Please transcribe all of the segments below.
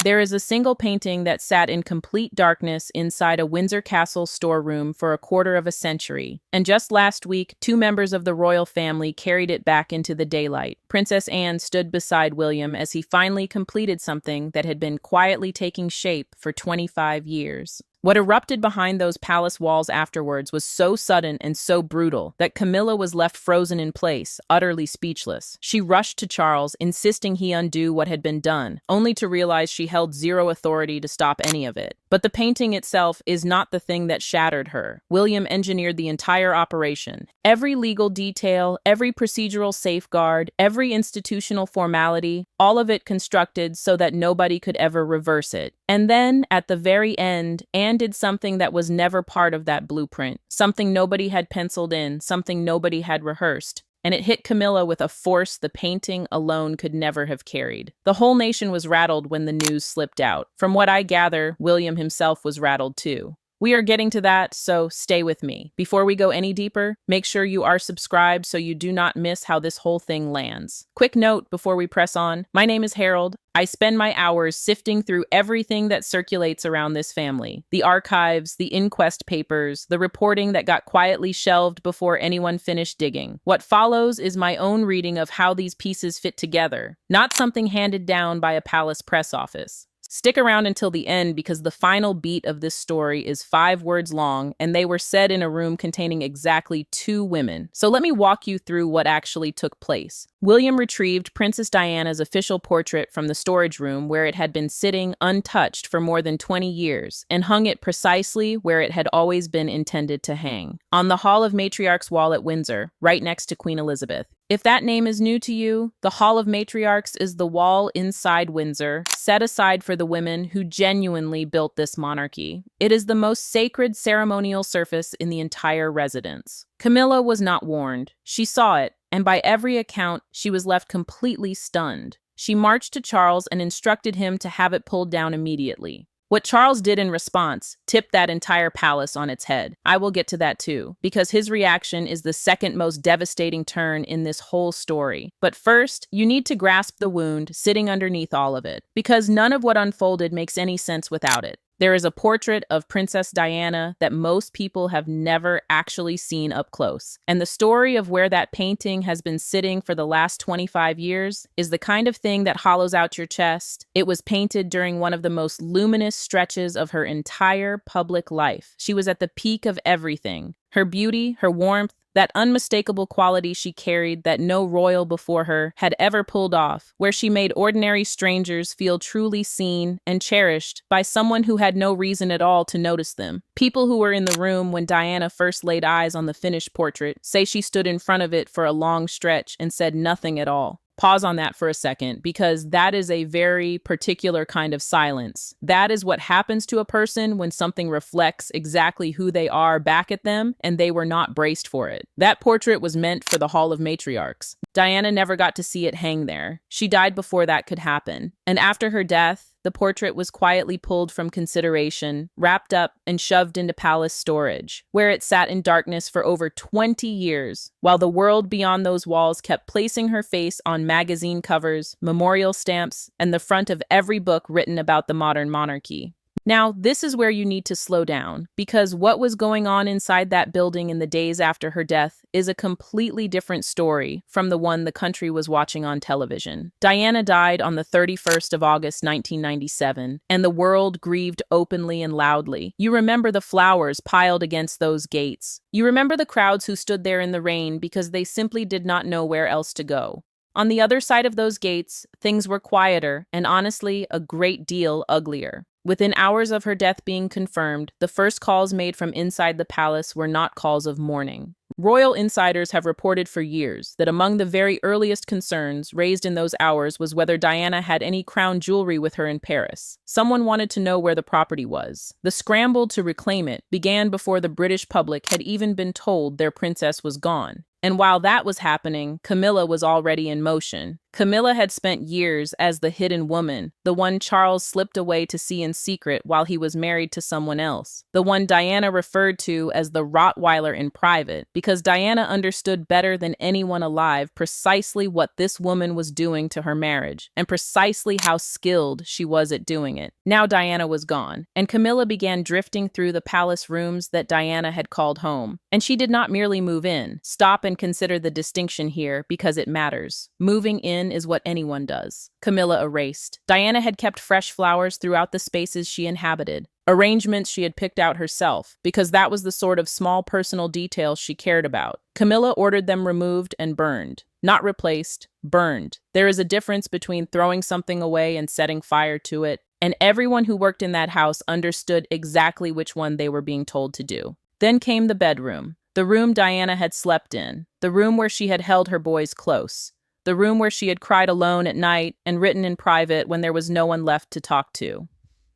There is a single painting that sat in complete darkness inside a Windsor Castle storeroom for a quarter of a century, and just last week, two members of the royal family carried it back into the daylight. Princess Anne stood beside William as he finally completed something that had been quietly taking shape for 25 years. What erupted behind those palace walls afterwards was so sudden and so brutal that Camilla was left frozen in place, utterly speechless. She rushed to Charles, insisting he undo what had been done, only to realize she held zero authority to stop any of it. But the painting itself is not the thing that shattered her. William engineered the entire operation. Every legal detail, every procedural safeguard, every institutional formality, all of it constructed so that nobody could ever reverse it. And then, at the very end, Anne did something that was never part of that blueprint, something nobody had penciled in, something nobody had rehearsed. And it hit Camilla with a force the painting alone could never have carried. The whole nation was rattled when the news slipped out. From what I gather, William himself was rattled too. We are getting to that, so stay with me. Before we go any deeper, make sure you are subscribed so you do not miss how this whole thing lands. Quick note before we press on, my name is Harold. I spend my hours sifting through everything that circulates around this family. The archives, the inquest papers, the reporting that got quietly shelved before anyone finished digging. What follows is my own reading of how these pieces fit together, not something handed down by a palace press office. Stick around until the end because the final beat of this story is 5 words long, and they were said in a room containing exactly 2 women. So let me walk you through what actually took place. William retrieved Princess Diana's official portrait from the storage room where it had been sitting untouched for more than 20 years and hung it precisely where it had always been intended to hang, on the Hall of Matriarchs wall at Windsor, right next to Queen Elizabeth. If that name is new to you, the Hall of Matriarchs is the wall inside Windsor, set aside for the women who genuinely built this monarchy. It is the most sacred ceremonial surface in the entire residence. Camilla was not warned. She saw it, and by every account, she was left completely stunned. She marched to Charles and instructed him to have it pulled down immediately. What Charles did in response tipped that entire palace on its head. I will get to that too, because his reaction is the second most devastating turn in this whole story. But first, you need to grasp the wound sitting underneath all of it, because none of what unfolded makes any sense without it. There is a portrait of Princess Diana that most people have never actually seen up close. And the story of where that painting has been sitting for the last 25 years is the kind of thing that hollows out your chest. It was painted during one of the most luminous stretches of her entire public life. She was at the peak of everything. Her beauty, her warmth, that unmistakable quality she carried that no royal before her had ever pulled off, where she made ordinary strangers feel truly seen and cherished by someone who had no reason at all to notice them. People who were in the room when Diana first laid eyes on the finished portrait say she stood in front of it for a long stretch and said nothing at all. Pause on that for a second, because that is a very particular kind of silence. That is what happens to a person when something reflects exactly who they are back at them and they were not braced for it. That portrait was meant for the Hall of Matriarchs. Diana never got to see it hang there. She died before that could happen. And after her death, the portrait was quietly pulled from consideration, wrapped up, and shoved into palace storage, where it sat in darkness for over 20 years, while the world beyond those walls kept placing her face on magazine covers, memorial stamps, and the front of every book written about the modern monarchy. Now, this is where you need to slow down, because what was going on inside that building in the days after her death is a completely different story from the one the country was watching on television. Diana died on the 31st of August, 1997, and the world grieved openly and loudly. You remember the flowers piled against those gates. You remember the crowds who stood there in the rain because they simply did not know where else to go. On the other side of those gates, things were quieter and honestly a great deal uglier. Within hours of her death being confirmed, the first calls made from inside the palace were not calls of mourning. Royal insiders have reported for years that among the very earliest concerns raised in those hours was whether Diana had any crown jewelry with her in Paris. Someone wanted to know where the property was. The scramble to reclaim it began before the British public had even been told their princess was gone. And while that was happening, Camilla was already in motion. Camilla had spent years as the hidden woman, the one Charles slipped away to see in secret while he was married to someone else, the one Diana referred to as the Rottweiler in private, because Diana understood better than anyone alive precisely what this woman was doing to her marriage, and precisely how skilled she was at doing it. Now Diana was gone, and Camilla began drifting through the palace rooms that Diana had called home. And she did not merely move in. Stop and consider the distinction here, because it matters. Moving in is what anyone does. Camilla erased. Diana had kept fresh flowers throughout the spaces she inhabited. Arrangements she had picked out herself, because that was the sort of small personal details she cared about. Camilla ordered them removed and burned. Not replaced, burned. There is a difference between throwing something away and setting fire to it, and everyone who worked in that house understood exactly which one they were being told to do. Then came the bedroom, the room Diana had slept in, the room where she had held her boys close, the room where she had cried alone at night and written in private when there was no one left to talk to.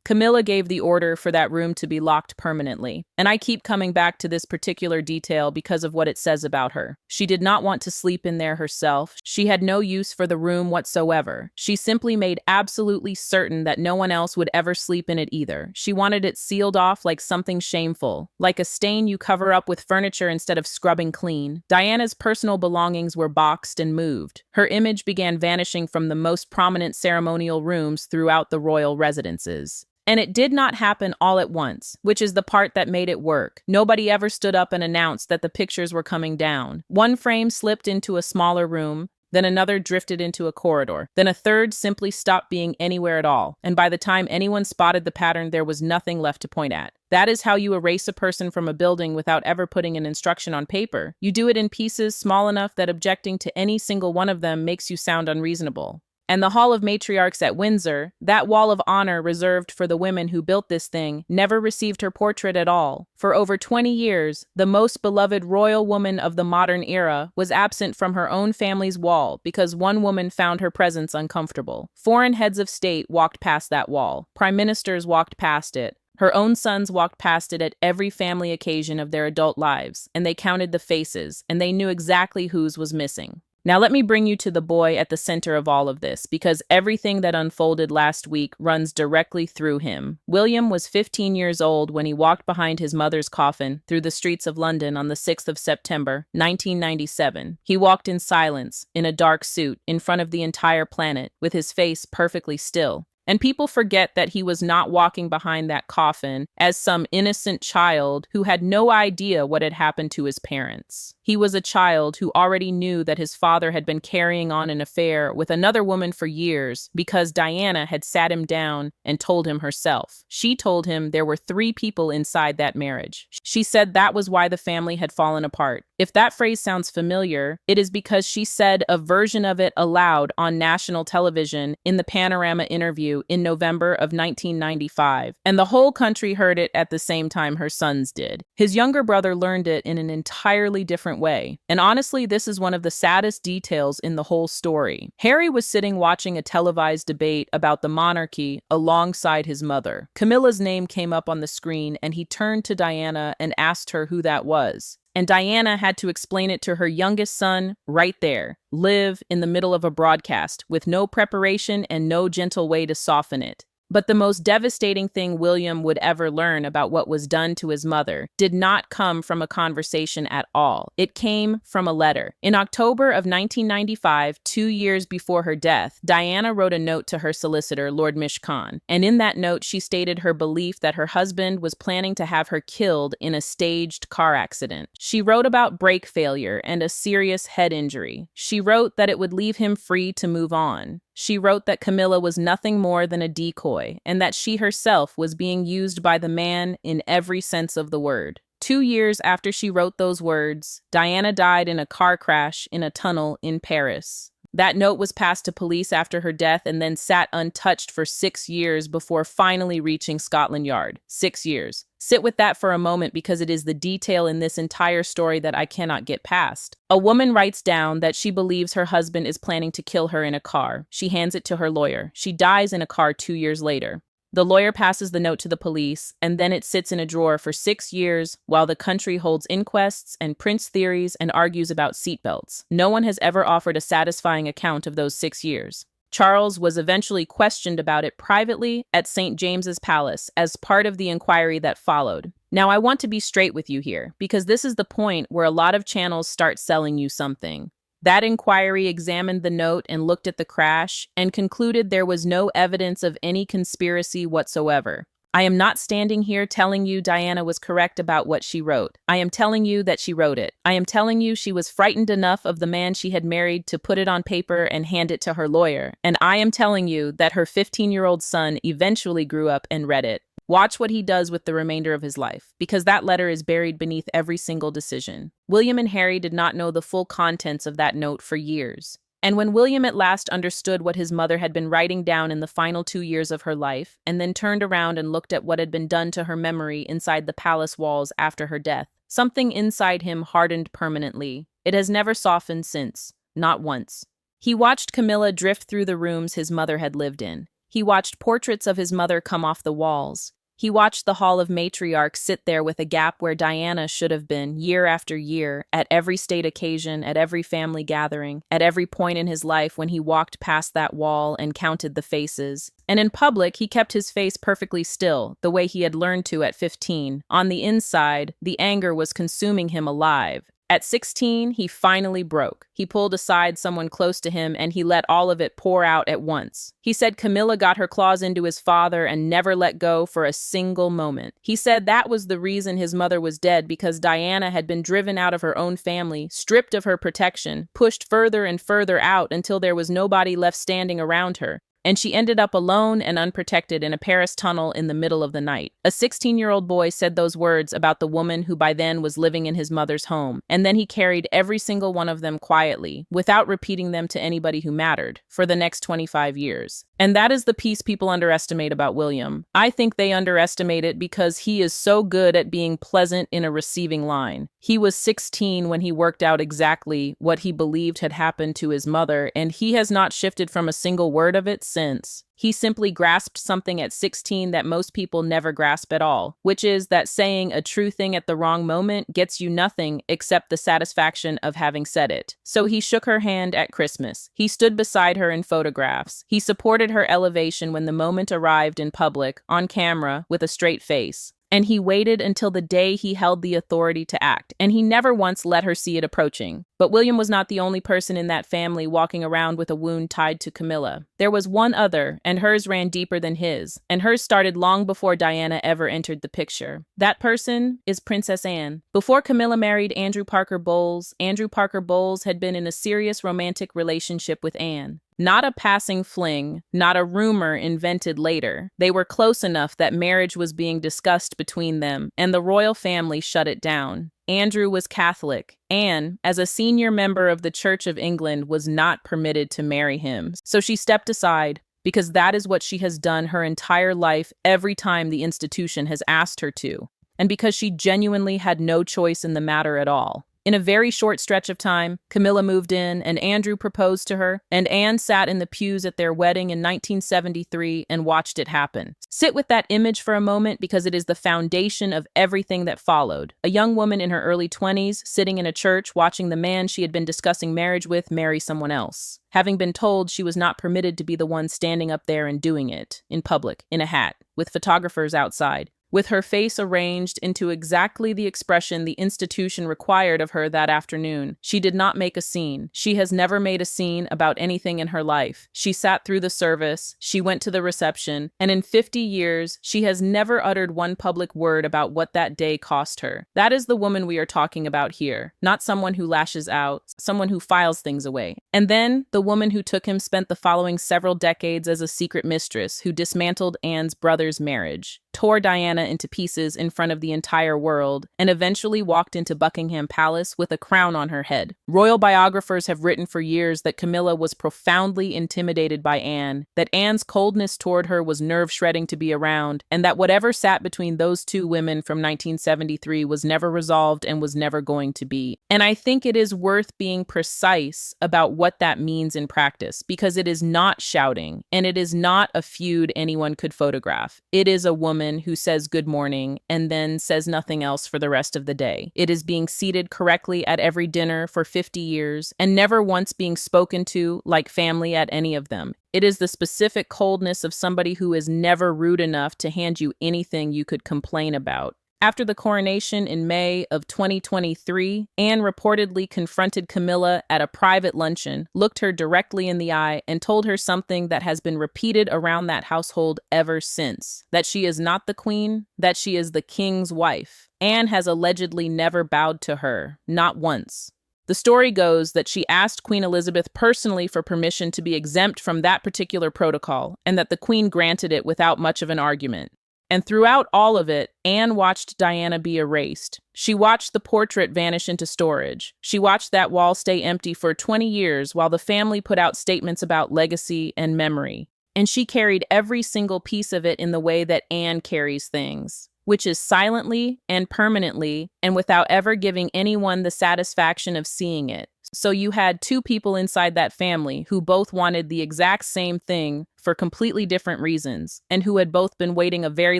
Camilla gave the order for that room to be locked permanently, and I keep coming back to this particular detail because of what it says about her. She did not want to sleep in there herself. She had no use for the room whatsoever. She simply made absolutely certain that no one else would ever sleep in it either. She wanted it sealed off like something shameful, like a stain you cover up with furniture instead of scrubbing clean. Diana's personal belongings were boxed and moved. Her image began vanishing from the most prominent ceremonial rooms throughout the royal residences. And it did not happen all at once, which is the part that made it work. Nobody ever stood up and announced that the pictures were coming down. One frame slipped into a smaller room, then another drifted into a corridor. Then a third simply stopped being anywhere at all. And by the time anyone spotted the pattern, there was nothing left to point at. That is how you erase a person from a building without ever putting an instruction on paper. You do it in pieces small enough that objecting to any single one of them makes you sound unreasonable. And the Hall of Matriarchs at Windsor, that wall of honor reserved for the women who built this thing, never received her portrait at all. For over 20 years, the most beloved royal woman of the modern era was absent from her own family's wall because one woman found her presence uncomfortable. Foreign heads of state walked past that wall. Prime ministers walked past it. Her own sons walked past it at every family occasion of their adult lives, and they counted the faces, and they knew exactly whose was missing. Now let me bring you to the boy at the center of all of this, because everything that unfolded last week runs directly through him. William was 15 years old when he walked behind his mother's coffin through the streets of London on the 6th of September, 1997. He walked in silence, in a dark suit, in front of the entire planet, with his face perfectly still. And people forget that he was not walking behind that coffin as some innocent child who had no idea what had happened to his parents. He was a child who already knew that his father had been carrying on an affair with another woman for years because Diana had sat him down and told him herself. She told him there were 3 people inside that marriage. She said that was why the family had fallen apart. If that phrase sounds familiar, it is because she said a version of it aloud on national television in the Panorama interview in November of 1995, and the whole country heard it at the same time her sons did. His younger brother learned it in an entirely different way, and honestly, this is one of the saddest details in the whole story. Harry was sitting watching a televised debate about the monarchy alongside his mother. Camilla's name came up on the screen, and he turned to Diana and asked her who that was. And Diana had to explain it to her youngest son right there, live in the middle of a broadcast, with no preparation and no gentle way to soften it. But the most devastating thing William would ever learn about what was done to his mother did not come from a conversation at all. It came from a letter. In October of 1995, 2 years before her death, Diana wrote a note to her solicitor, Lord Mishcon, and in that note she stated her belief that her husband was planning to have her killed in a staged car accident. She wrote about brake failure and a serious head injury. She wrote that it would leave him free to move on. She wrote that Camilla was nothing more than a decoy, and that she herself was being used by the man in every sense of the word. 2 years after she wrote those words, Diana died in a car crash in a tunnel in Paris. That note was passed to police after her death and then sat untouched for 6 years before finally reaching Scotland Yard. 6 years. Sit with that for a moment because it is the detail in this entire story that I cannot get past. A woman writes down that she believes her husband is planning to kill her in a car. She hands it to her lawyer. She dies in a car 2 years later. The lawyer passes the note to the police, and then it sits in a drawer for 6 years while the country holds inquests and prints theories and argues about seatbelts. No one has ever offered a satisfying account of those 6 years. Charles was eventually questioned about it privately at St. James's Palace as part of the inquiry that followed. Now, I want to be straight with you here, because this is the point where a lot of channels start selling you something. That inquiry examined the note and looked at the crash and concluded there was no evidence of any conspiracy whatsoever. I am not standing here telling you Diana was correct about what she wrote. I am telling you that she wrote it. I am telling you she was frightened enough of the man she had married to put it on paper and hand it to her lawyer. And I am telling you that her 15-year-old son eventually grew up and read it. Watch what he does with the remainder of his life, because that letter is buried beneath every single decision. William and Harry did not know the full contents of that note for years. And when William at last understood what his mother had been writing down in the final 2 years of her life, and then turned around and looked at what had been done to her memory inside the palace walls after her death, something inside him hardened permanently. It has never softened since, not once. He watched Camilla drift through the rooms his mother had lived in. He watched portraits of his mother come off the walls. He watched the Hall of Matriarchs sit there with a gap where Diana should have been year after year, at every state occasion, at every family gathering, at every point in his life when he walked past that wall and counted the faces. And in public, he kept his face perfectly still, the way he had learned to at 15. On the inside, the anger was consuming him alive. At 16, he finally broke. He pulled aside someone close to him and he let all of it pour out at once. He said Camilla got her claws into his father and never let go for a single moment. He said that was the reason his mother was dead, because Diana had been driven out of her own family, stripped of her protection, pushed further and further out until there was nobody left standing around her. And she ended up alone and unprotected in a Paris tunnel in the middle of the night. A 16-year-old boy said those words about the woman who by then was living in his mother's home, and then he carried every single one of them quietly, without repeating them to anybody who mattered, for the next 25 years. And that is the piece people underestimate about William. I think they underestimate it because he is so good at being pleasant in a receiving line. He was 16 when he worked out exactly what he believed had happened to his mother, and he has not shifted from a single word of it since. He simply grasped something at 16 that most people never grasp at all, which is that saying a true thing at the wrong moment gets you nothing except the satisfaction of having said it. So he shook her hand at Christmas. He stood beside her in photographs. He supported her elevation when the moment arrived in public, on camera, with a straight face. And he waited until the day he held the authority to act, and he never once let her see it approaching. But William was not the only person in that family walking around with a wound tied to Camilla. There was one other, and hers ran deeper than his, and hers started long before Diana ever entered the picture. That person is Princess Anne. Before Camilla married Andrew Parker Bowles had been in a serious romantic relationship with Anne. Not a passing fling, not a rumor invented later. They were close enough that marriage was being discussed between them, and the royal family shut it down. Andrew was Catholic. Anne, as a senior member of the Church of England, was not permitted to marry him. So she stepped aside, because that is what she has done her entire life every time the institution has asked her to, and because she genuinely had no choice in the matter at all. In a very short stretch of time, Camilla moved in and Andrew proposed to her, and Anne sat in the pews at their wedding in 1973 and watched it happen. Sit with that image for a moment because it is the foundation of everything that followed. A young woman in her early 20s sitting in a church watching the man she had been discussing marriage with marry someone else, having been told she was not permitted to be the one standing up there and doing it, in public, in a hat, with photographers outside. With her face arranged into exactly the expression the institution required of her that afternoon. She did not make a scene. She has never made a scene about anything in her life. She sat through the service, she went to the reception, and in 50 years, she has never uttered one public word about what that day cost her. That is the woman we are talking about here, not someone who lashes out, someone who files things away. And then, the woman who took him spent the following several decades as a secret mistress who dismantled Anne's brother's marriage, tore Diana Diana into pieces in front of the entire world, and eventually walked into Buckingham Palace with a crown on her head. Royal biographers have written for years that Camilla was profoundly intimidated by Anne, that Anne's coldness toward her was nerve-shredding to be around, and that whatever sat between those two women from 1973 was never resolved and was never going to be. And I think it is worth being precise about what that means in practice, because it is not shouting, and it is not a feud anyone could photograph. It is a woman who says good morning and then says nothing else for the rest of the day. It is being seated correctly at every dinner for 50 years and never once being spoken to like family at any of them. It is the specific coldness of somebody who is never rude enough to hand you anything you could complain about. After the coronation in May of 2023, Anne reportedly confronted Camilla at a private luncheon, looked her directly in the eye, and told her something that has been repeated around that household ever since: that she is not the queen, that she is the king's wife. Anne has allegedly never bowed to her, not once. The story goes that she asked Queen Elizabeth personally for permission to be exempt from that particular protocol, and that the queen granted it without much of an argument. And throughout all of it, Anne watched Diana be erased. She watched the portrait vanish into storage. She watched that wall stay empty for 20 years while the family put out statements about legacy and memory. And she carried every single piece of it in the way that Anne carries things, which is silently and permanently and without ever giving anyone the satisfaction of seeing it. So you had two people inside that family who both wanted the exact same thing for completely different reasons, and who had both been waiting a very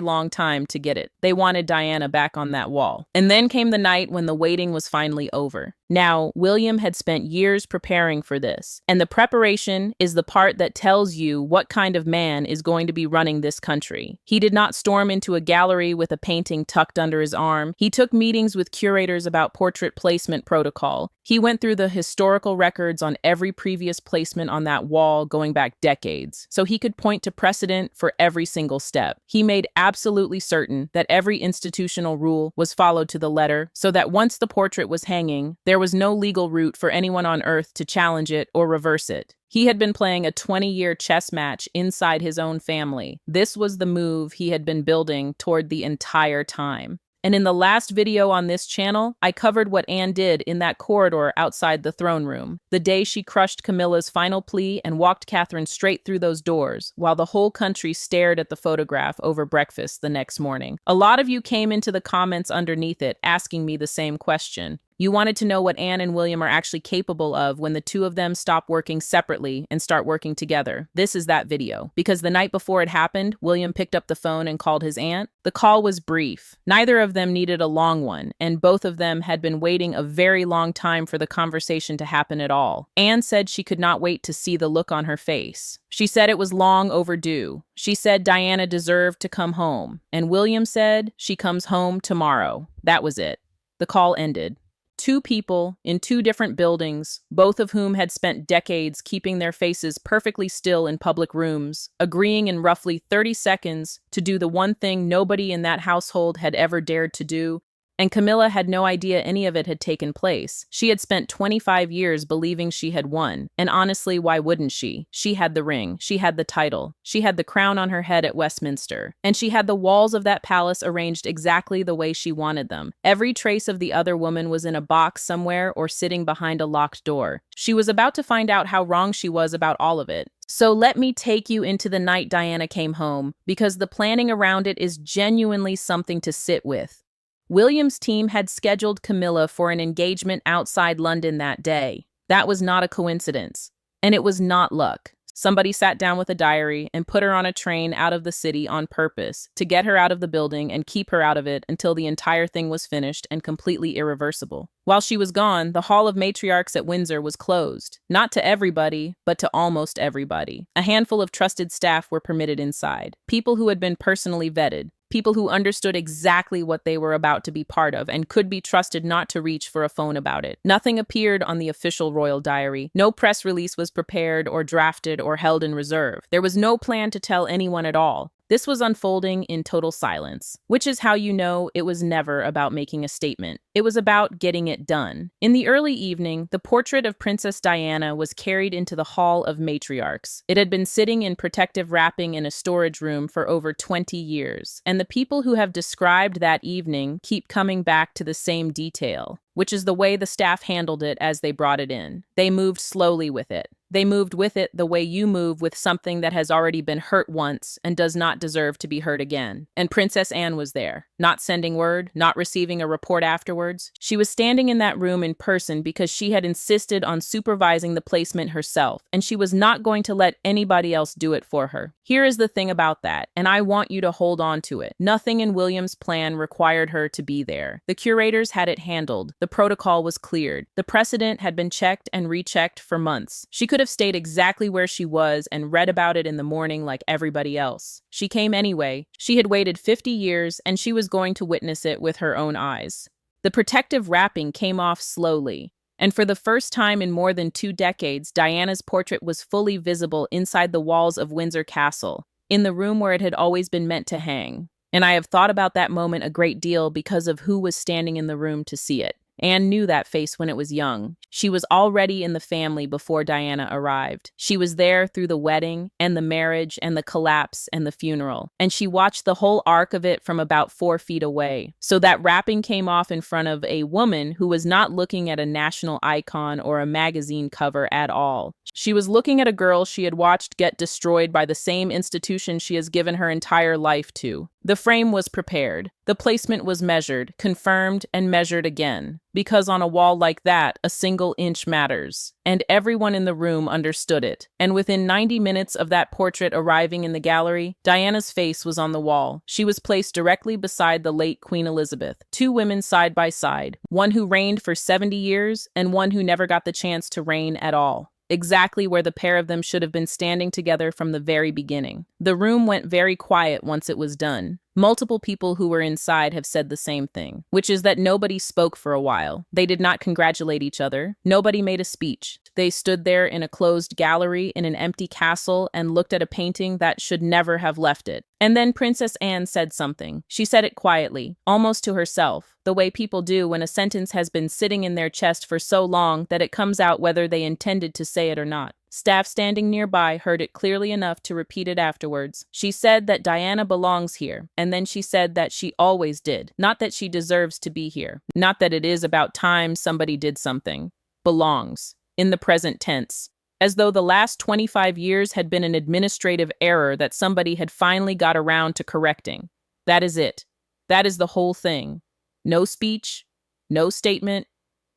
long time to get it. They wanted Diana back on that wall. And then came the night when the waiting was finally over. Now, William had spent years preparing for this, and the preparation is the part that tells you what kind of man is going to be running this country. He did not storm into a gallery with a painting tucked under his arm. He took meetings with curators about portrait placement protocol. He went through the historical records on every previous placement on that wall going back decades, so he could point to precedent for every single step. He made absolutely certain that every institutional rule was followed to the letter, so that once the portrait was hanging, there was no legal route for anyone on earth to challenge it or reverse it. He had been playing a 20-year chess match inside his own family. This was the move he had been building toward the entire time. And in the last video on this channel, I covered what Anne did in that corridor outside the throne room, the day she crushed Camilla's final plea and walked Catherine straight through those doors, while the whole country stared at the photograph over breakfast the next morning. A lot of you came into the comments underneath it asking me the same question. You wanted to know what Anne and William are actually capable of when the two of them stop working separately and start working together. This is that video. Because the night before it happened, William picked up the phone and called his aunt. The call was brief. Neither of them needed a long one, and both of them had been waiting a very long time for the conversation to happen at all. Anne said she could not wait to see the look on her face. She said it was long overdue. She said Diana deserved to come home. And William said she comes home tomorrow. That was it. The call ended. Two people in two different buildings, both of whom had spent decades keeping their faces perfectly still in public rooms, agreeing in roughly 30 seconds to do the one thing nobody in that household had ever dared to do. And Camilla had no idea any of it had taken place. She had spent 25 years believing she had won. And honestly, why wouldn't she? She had the ring. She had the title. She had the crown on her head at Westminster. And she had the walls of that palace arranged exactly the way she wanted them. Every trace of the other woman was in a box somewhere or sitting behind a locked door. She was about to find out how wrong she was about all of it. So let me take you into the night Diana came home, because the planning around it is genuinely something to sit with. William's team had scheduled Camilla for an engagement outside London that day. That was not a coincidence. And it was not luck. Somebody sat down with a diary and put her on a train out of the city on purpose to get her out of the building and keep her out of it until the entire thing was finished and completely irreversible. While she was gone, the Hall of Matriarchs at Windsor was closed. Not to everybody, but to almost everybody. A handful of trusted staff were permitted inside. People who had been personally vetted. People who understood exactly what they were about to be part of and could be trusted not to reach for a phone about it. Nothing appeared on the official royal diary. No press release was prepared or drafted or held in reserve. There was no plan to tell anyone at all. This was unfolding in total silence, which is how you know it was never about making a statement. It was about getting it done. In the early evening, the portrait of Princess Diana was carried into the Hall of Matriarchs. It had been sitting in protective wrapping in a storage room for over 20 years, and the people who have described that evening keep coming back to the same detail, which is the way the staff handled it as they brought it in. They moved slowly with it. They moved with it the way you move with something that has already been hurt once and does not deserve to be hurt again. And Princess Anne was there, not sending word, not receiving a report afterwards. She was standing in that room in person because she had insisted on supervising the placement herself, and she was not going to let anybody else do it for her. Here is the thing about that, and I want you to hold on to it. Nothing in William's plan required her to be there. The curators had it handled. The protocol was cleared. The precedent had been checked and rechecked for months. She could have stayed exactly where she was and read about it in the morning like everybody else. She came anyway. She had waited 50 years, and she was going to witness it with her own eyes. The protective wrapping came off slowly, and for the first time in more than 2 decades, Diana's portrait was fully visible inside the walls of Windsor Castle, in the room where it had always been meant to hang. And I have thought about that moment a great deal because of who was standing in the room to see it. Anne knew that face when it was young. She was already in the family before Diana arrived. She was there through the wedding and the marriage and the collapse and the funeral. And she watched the whole arc of it from about 4 feet away. So that wrapping came off in front of a woman who was not looking at a national icon or a magazine cover at all. She was looking at a girl she had watched get destroyed by the same institution she has given her entire life to. The frame was prepared. The placement was measured, confirmed, and measured again. Because on a wall like that, a single inch matters. And everyone in the room understood it. And within 90 minutes of that portrait arriving in the gallery, Diana's face was on the wall. She was placed directly beside the late Queen Elizabeth. 2 women side by side. One who reigned for 70 years, and one who never got the chance to reign at all. Exactly where the pair of them should have been standing together from the very beginning. The room went very quiet once it was done. Multiple people who were inside have said the same thing, which is that nobody spoke for a while. They did not congratulate each other. Nobody made a speech. They stood there in a closed gallery in an empty castle and looked at a painting that should never have left it. And then Princess Anne said something. She said it quietly, almost to herself, the way people do when a sentence has been sitting in their chest for so long that it comes out whether they intended to say it or not. Staff standing nearby heard it clearly enough to repeat it afterwards. She said that Diana belongs here, and then she said that she always did. Not that she deserves to be here. Not that it is about time somebody did something. Belongs. In the present tense. As though the last 25 years had been an administrative error that somebody had finally got around to correcting. That is it. That is the whole thing. No speech, no statement,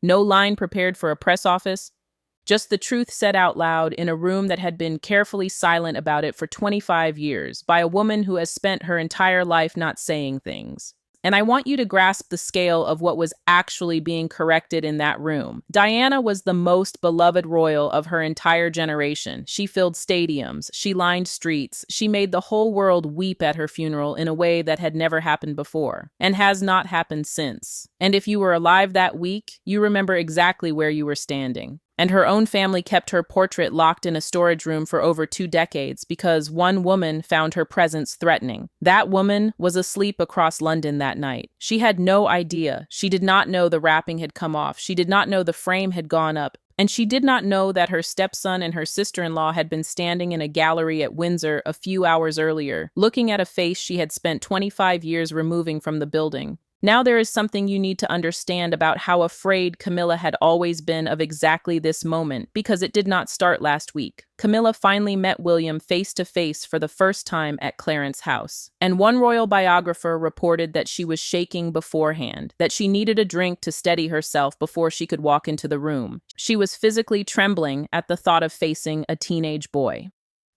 no line prepared for a press office. Just the truth said out loud in a room that had been carefully silent about it for 25 years by a woman who has spent her entire life not saying things. And I want you to grasp the scale of what was actually being corrected in that room. Diana was the most beloved royal of her entire generation. She filled stadiums. She lined streets. She made the whole world weep at her funeral in a way that had never happened before and has not happened since. And if you were alive that week, you remember exactly where you were standing. And her own family kept her portrait locked in a storage room for over 2 decades because one woman found her presence threatening. That woman was asleep across London that night. She had no idea. She did not know the wrapping had come off. She did not know the frame had gone up. And she did not know that her stepson and her sister-in-law had been standing in a gallery at Windsor a few hours earlier, looking at a face she had spent 25 years removing from the building. Now there is something you need to understand about how afraid Camilla had always been of exactly this moment, because it did not start last week. Camilla finally met William face to face for the first time at Clarence House. And one royal biographer reported that she was shaking beforehand, that she needed a drink to steady herself before she could walk into the room. She was physically trembling at the thought of facing a teenage boy.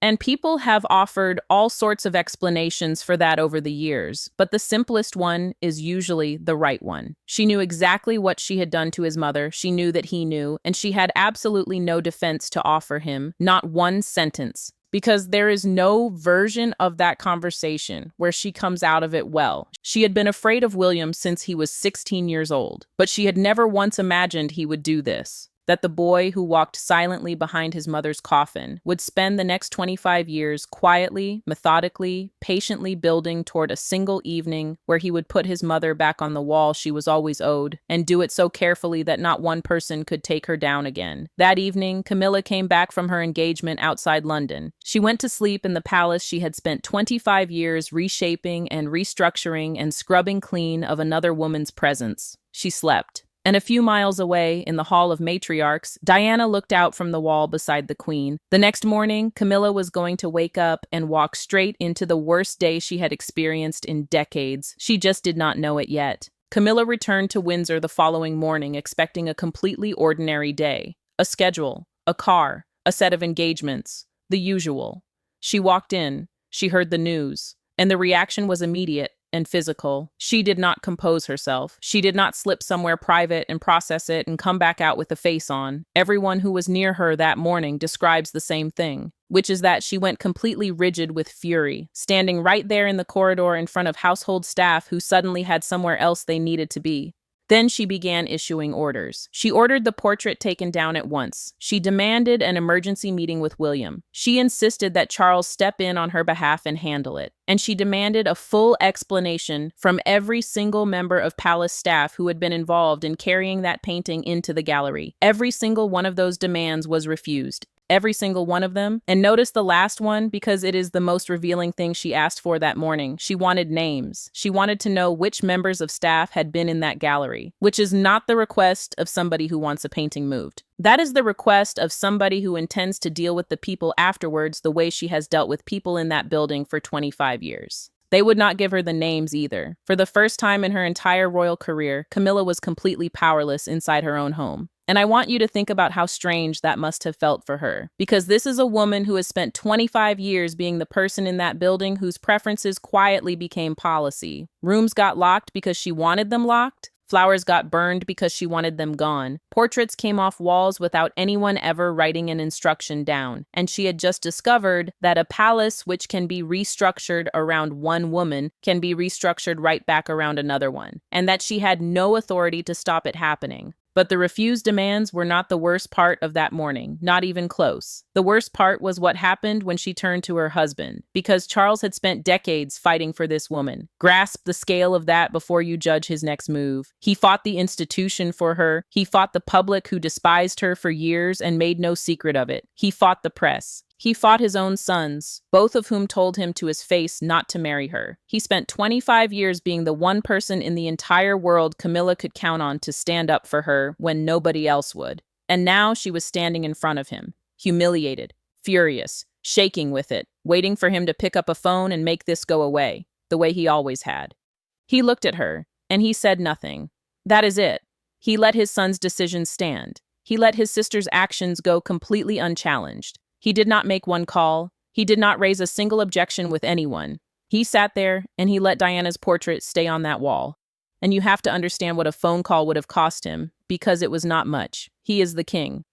And people have offered all sorts of explanations for that over the years, but the simplest one is usually the right one. She knew exactly what she had done to his mother, she knew that he knew, and she had absolutely no defense to offer him, not one sentence. Because there is no version of that conversation where she comes out of it well. She had been afraid of William since he was 16 years old, but she had never once imagined he would do this. that the boy who walked silently behind his mother's coffin would spend the next 25 years quietly, methodically, patiently building toward a single evening where he would put his mother back on the wall she was always owed, and do it so carefully that not one person could take her down again. That evening, Camilla came back from her engagement outside London. She went to sleep in the palace she had spent 25 years reshaping and restructuring and scrubbing clean of another woman's presence. She slept. And a few miles away, in the Hall of Matriarchs, Diana looked out from the wall beside the queen. The next morning, Camilla was going to wake up and walk straight into the worst day she had experienced in decades. She just did not know it yet. Camilla returned to Windsor the following morning, expecting a completely ordinary day. A schedule, a car, a set of engagements, the usual. She walked in, she heard the news, and the reaction was immediate and physical. She did not compose herself. She did not slip somewhere private and process it and come back out with a face on. Everyone who was near her that morning describes the same thing, which is that she went completely rigid with fury, standing right there in the corridor in front of household staff who suddenly had somewhere else they needed to be. Then she began issuing orders. She ordered the portrait taken down at once. She demanded an emergency meeting with William. She insisted that Charles step in on her behalf and handle it. And she demanded a full explanation from every single member of palace staff who had been involved in carrying that painting into the gallery. Every single one of those demands was refused. Every single one of them. And notice the last one because it is the most revealing thing she asked for that morning. She wanted names. She wanted to know which members of staff had been in that gallery, which is not the request of somebody who wants a painting moved. That is the request of somebody who intends to deal with the people afterwards the way she has dealt with people in that building for 25 years. They would not give her the names either. For the first time in her entire royal career, Camilla was completely powerless inside her own home. And I want you to think about how strange that must have felt for her. Because this is a woman who has spent 25 years being the person in that building whose preferences quietly became policy. Rooms got locked because she wanted them locked. Flowers got burned because she wanted them gone. Portraits came off walls without anyone ever writing an instruction down. And she had just discovered that a palace which can be restructured around one woman can be restructured right back around another one. And that she had no authority to stop it happening. But the refused demands were not the worst part of that morning, not even close. The worst part was what happened when she turned to her husband, because Charles had spent decades fighting for this woman. Grasp the scale of that before you judge his next move. He fought the institution for her. He fought the public who despised her for years and made no secret of it. He fought the press. He fought his own sons, both of whom told him to his face not to marry her. He spent 25 years being the one person in the entire world Camilla could count on to stand up for her when nobody else would. And now she was standing in front of him, humiliated, furious, shaking with it, waiting for him to pick up a phone and make this go away, the way he always had. He looked at her, and he said nothing. That is it. He let his son's decisions stand. He let his sister's actions go completely unchallenged. He did not make one call. He did not raise a single objection with anyone. He sat there and he let Diana's portrait stay on that wall. And you have to understand what a phone call would have cost him, because it was not much. He is the king.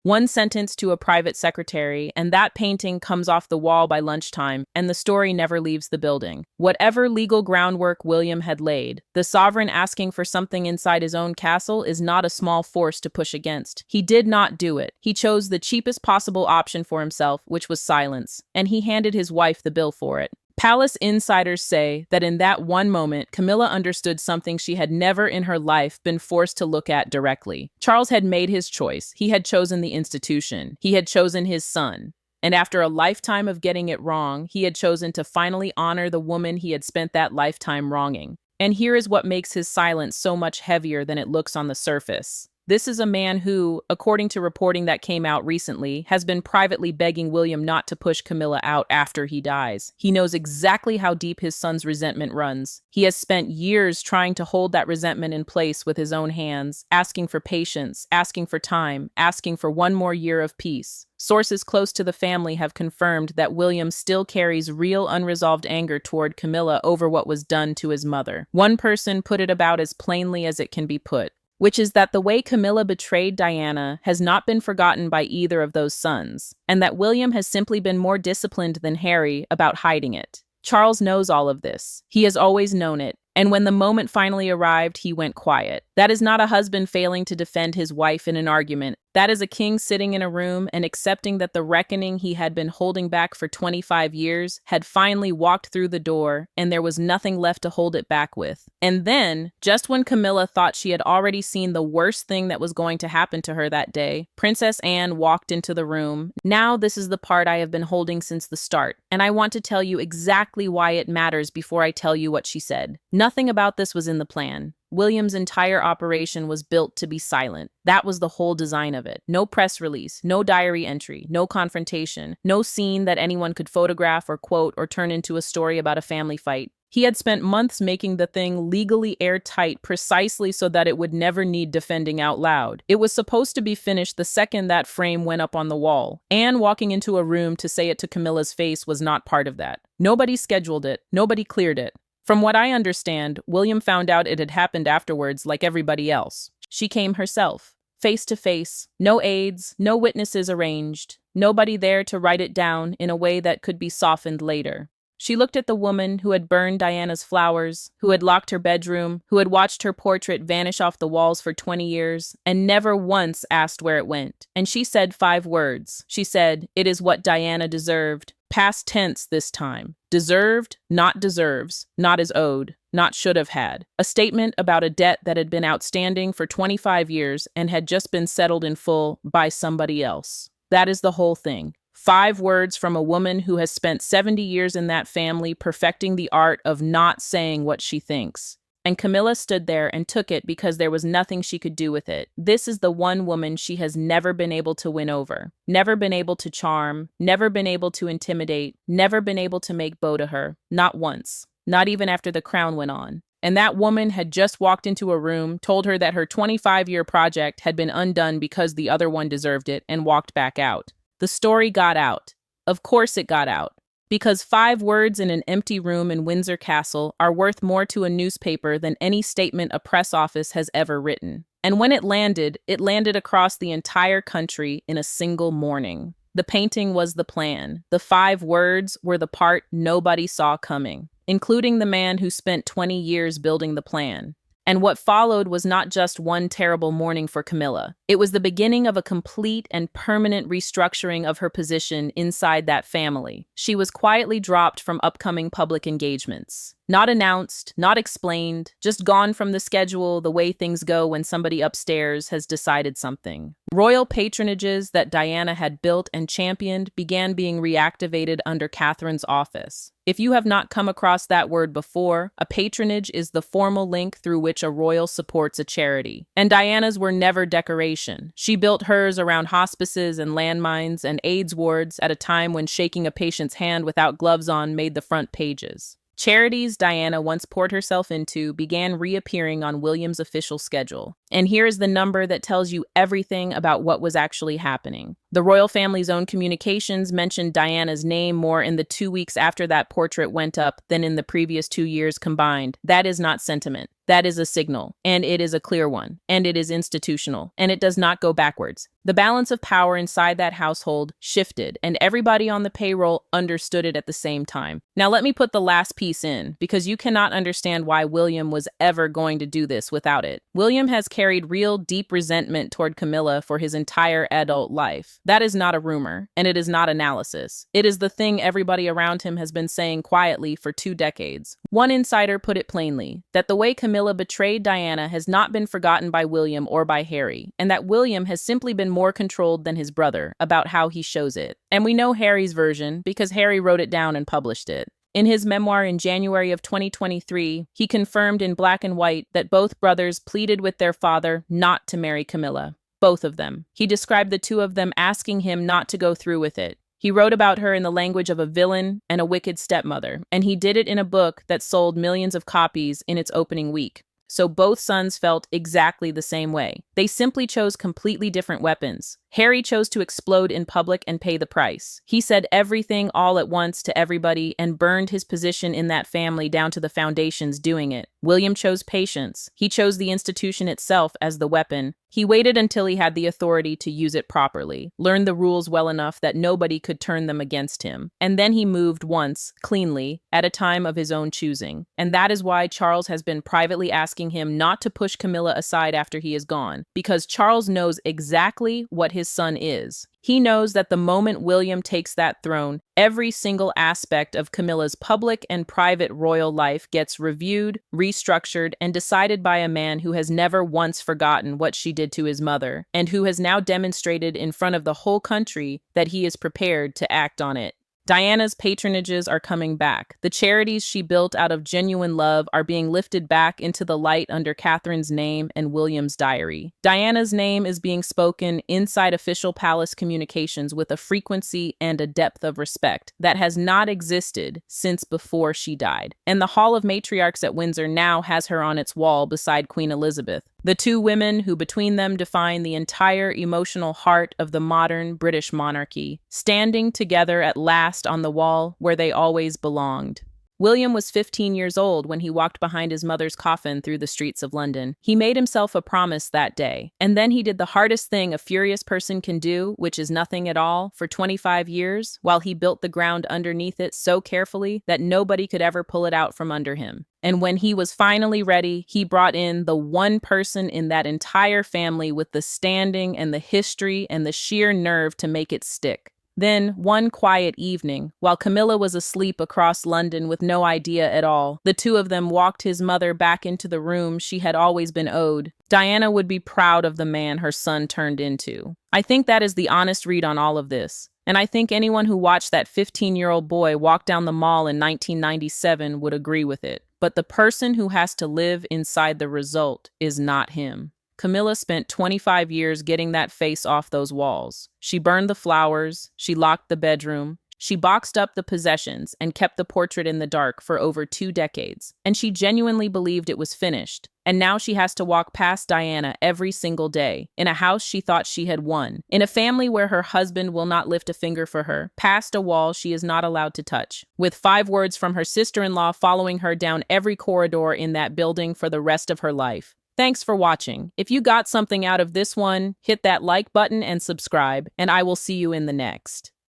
One sentence to a private secretary, and that painting comes off the wall by lunchtime, and the story never leaves the building. Whatever legal groundwork William had laid, the sovereign asking for something inside his own castle is not a small force to push against. He did not do it. He chose the cheapest possible option for himself, which was silence, and he handed his wife the bill for it. Palace insiders say that in that one moment, Camilla understood something she had never in her life been forced to look at directly. Charles had made his choice. He had chosen the institution. He had chosen his son. And after a lifetime of getting it wrong, he had chosen to finally honor the woman he had spent that lifetime wronging. And here is what makes his silence so much heavier than it looks on the surface. This is a man who, according to reporting that came out recently, has been privately begging William not to push Camilla out after he dies. He knows exactly how deep his son's resentment runs. He has spent years trying to hold that resentment in place with his own hands, asking for patience, asking for time, asking for one more year of peace. Sources close to the family have confirmed that William still carries real unresolved anger toward Camilla over what was done to his mother. One person put it about as plainly as it can be put, which is that the way Camilla betrayed Diana has not been forgotten by either of those sons, and that William has simply been more disciplined than Harry about hiding it. Charles knows all of this. He has always known it, And when the moment finally arrived, he went quiet. That is not a husband failing to defend his wife in an argument. That is a king sitting in a room and accepting that the reckoning he had been holding back for 25 years had finally walked through the door, and there was nothing left to hold it back with. And then, just when Camilla thought she had already seen the worst thing that was going to happen to her that day, Princess Anne walked into the room. Now this is the part I have been holding since the start, and I want to tell you exactly why it matters before I tell you what she said. Nothing about this was in the plan. William's entire operation was built to be silent. That was the whole design of it. No press release, no diary entry, no confrontation, no scene that anyone could photograph or quote or turn into a story about a family fight. He had spent months making the thing legally airtight precisely so that it would never need defending out loud. It was supposed to be finished the second that frame went up on the wall. Anne walking into a room to say it to Camilla's face was not part of that. Nobody scheduled it. Nobody cleared it. From what I understand, William found out it had happened afterwards like everybody else. She came herself, face to face, no aides, no witnesses arranged, nobody there to write it down in a way that could be softened later. She looked at the woman who had burned Diana's flowers, who had locked her bedroom, who had watched her portrait vanish off the walls for 20 years, and never once asked where it went. And she said 5 words. She said, "It is what Diana deserved." Past tense this time. Deserved, not deserves, not is owed, not should have had. A statement about a debt that had been outstanding for 25 years and had just been settled in full by somebody else. That is the whole thing. 5 words from a woman who has spent 70 years in that family perfecting the art of not saying what she thinks. And Camilla stood there and took it because there was nothing she could do with it. This is the one woman she has never been able to win over, never been able to charm, never been able to intimidate, never been able to make bow to her. Not once. Not even after the crown went on. And that woman had just walked into a room, told her that her 25-year project had been undone because the other one deserved it, and walked back out. The story got out. Of course it got out. Because 5 words in an empty room in Windsor Castle are worth more to a newspaper than any statement a press office has ever written. And when it landed across the entire country in a single morning. The painting was the plan. The 5 words were the part nobody saw coming, including the man who spent 20 years building the plan. And what followed was not just one terrible morning for Camilla. It was the beginning of a complete and permanent restructuring of her position inside that family. She was quietly dropped from upcoming public engagements. Not announced, not explained, just gone from the schedule the way things go when somebody upstairs has decided something. Royal patronages that Diana had built and championed began being reactivated under Catherine's office. If you have not come across that word before, a patronage is the formal link through which a royal supports a charity. And Diana's were never decoration. She built hers around hospices and landmines and AIDS wards at a time when shaking a patient's hand without gloves on made the front pages. Charities Diana once poured herself into began reappearing on William's official schedule. And here is the number that tells you everything about what was actually happening. The royal family's own communications mentioned Diana's name more in the 2 weeks after that portrait went up than in the previous 2 years combined. That is not sentiment. That is a signal, and it is a clear one, and it is institutional, and it does not go backwards. The balance of power inside that household shifted, and everybody on the payroll understood it at the same time. Now let me put the last piece in, because you cannot understand why William was ever going to do this without it. William has carried real deep resentment toward Camilla for his entire adult life. That is not a rumor, and it is not analysis. It is the thing everybody around him has been saying quietly for 2 decades. One insider put it plainly, that the way Camilla betrayed Diana has not been forgotten by William or by Harry, and that William has simply been more controlled than his brother about how he shows it. And we know Harry's version because Harry wrote it down and published it. In his memoir in January of 2023, he confirmed in black and white that both brothers pleaded with their father not to marry Camilla. Both of them. He described the 2 of them asking him not to go through with it. He wrote about her in the language of a villain and a wicked stepmother, and he did it in a book that sold millions of copies in its opening week. So both sons felt exactly the same way. They simply chose completely different weapons. Harry chose to explode in public and pay the price. He said everything all at once to everybody and burned his position in that family down to the foundations doing it. William chose patience. He chose the institution itself as the weapon. He waited until he had the authority to use it properly, learned the rules well enough that nobody could turn them against him, and then he moved once, cleanly, at a time of his own choosing. And that is why Charles has been privately asking him not to push Camilla aside after he is gone, because Charles knows exactly what his son is. He knows that the moment William takes that throne, every single aspect of Camilla's public and private royal life gets reviewed, restructured, and decided by a man who has never once forgotten what she did to his mother, and who has now demonstrated in front of the whole country that he is prepared to act on it. Diana's patronages are coming back. The charities she built out of genuine love are being lifted back into the light under Catherine's name and William's diary. Diana's name is being spoken inside official palace communications with a frequency and a depth of respect that has not existed since before she died. And the Hall of Matriarchs at Windsor now has her on its wall beside Queen Elizabeth, the two women who between them define the entire emotional heart of the modern British monarchy, standing together at last on the wall where they always belonged. William was 15 years old when he walked behind his mother's coffin through the streets of London. He made himself a promise that day, and then he did the hardest thing a furious person can do, which is nothing at all, for 25 years, while he built the ground underneath it so carefully that nobody could ever pull it out from under him. And when he was finally ready, he brought in the one person in that entire family with the standing and the history and the sheer nerve to make it stick. Then, one quiet evening, while Camilla was asleep across London with no idea at all, the two of them walked his mother back into the room she had always been owed. Diana would be proud of the man her son turned into. I think that is the honest read on all of this. And I think anyone who watched that 15-year-old boy walk down the mall in 1997 would agree with it. But the person who has to live inside the result is not him. Camilla spent 25 years getting that face off those walls. She burned the flowers, she locked the bedroom, she boxed up the possessions and kept the portrait in the dark for over 2 decades. And she genuinely believed it was finished. And now she has to walk past Diana every single day, in a house she thought she had won, in a family where her husband will not lift a finger for her, past a wall she is not allowed to touch, with 5 words from her sister-in-law following her down every corridor in that building for the rest of her life. Thanks for watching. If you got something out of this one, hit that like button and subscribe, and I will see you in the next.